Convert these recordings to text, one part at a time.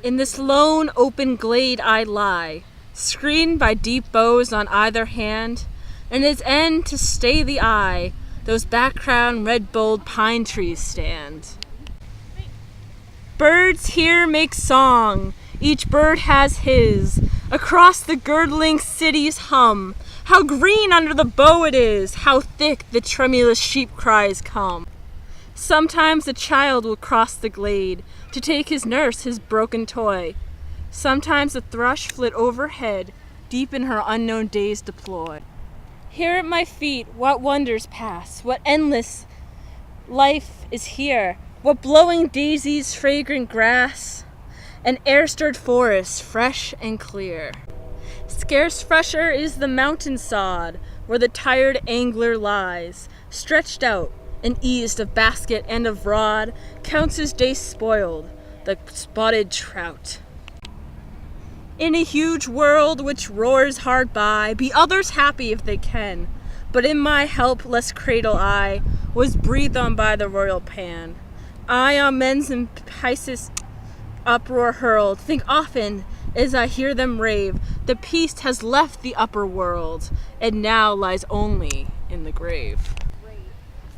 In this lone open glade I lie, screened by deep boughs on either hand, and its end to stay the eye, those background red-boled pine trees stand. Birds here make song, each bird has his, across the girdling city's hum. How green under the bough it is, how thick the tremulous sheep cries come. Sometimes a child will cross the glade to take his nurse his broken toy. Sometimes a thrush flit overhead, deep in her unknown days deploy. Here at my feet, what wonders pass, what endless life is here, what blowing daisies, fragrant grass, and air-stirred forest, fresh and clear. Scarce fresher is the mountain sod, where the tired angler lies, stretched out and eased of basket and of rod, counts his day spoiled, the spotted trout. In a huge world which roars hard by, be others happy if they can, but in my helpless cradle I was breathed on by the royal Pan. I on men's impious uproar hurled, think often as I hear them rave, the peace has left the upper world, and now lies only in the grave.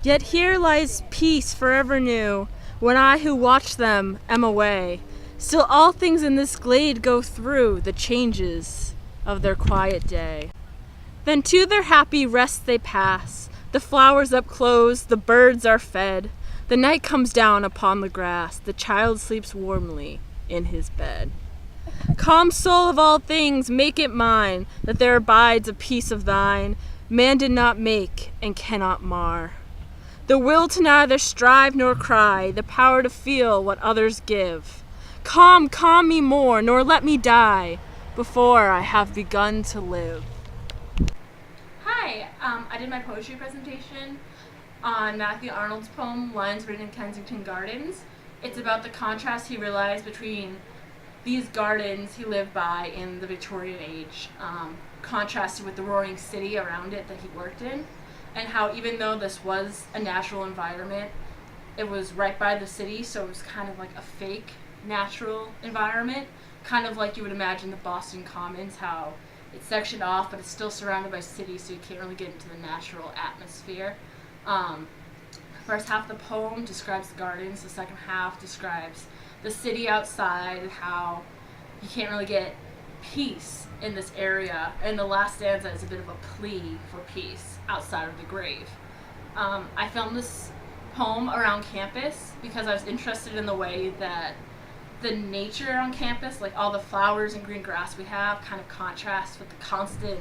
Yet here lies peace forever new, when I who watch them am away. Still all things in this glade go through the changes of their quiet day. Then to their happy rest they pass, the flowers upclose, the birds are fed, the night comes down upon the grass, the child sleeps warmly in his bed. Calm soul of all things, make it mine, that there abides a peace of thine, man did not make and cannot mar. The will to neither strive nor cry, the power to feel what others give. Calm me more, nor let me die before I have begun to live. Hi, I did my poetry presentation on Matthew Arnold's poem, Lines Written in Kensington Gardens. It's about the contrast he realized between these gardens he lived by in the Victorian age, contrasted with the roaring city around it that he worked in, and how even though this was a natural environment, it was right by the city, so it was kind of like a fake natural environment, kind of like you would imagine the Boston Commons, how it's sectioned off, but it's still surrounded by cities, so you can't really get into the natural atmosphere. The first half of the poem describes the gardens, the second half describes the city outside, and how you can't really get peace in this area, and the last stanza is a bit of a plea for peace outside of the grave. I filmed this poem around campus because I was interested in the way that the nature on campus, like all the flowers and green grass we have, kind of contrasts with the constant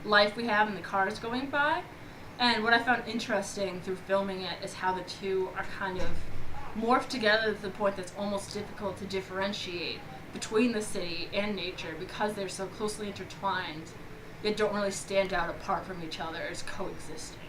life we have and the cars going by. And what I found interesting through filming it is how the two are kind of morphed together to the point that's almost difficult to differentiate between the city and nature because they're so closely intertwined, yet don't really stand out apart from each other as coexisting.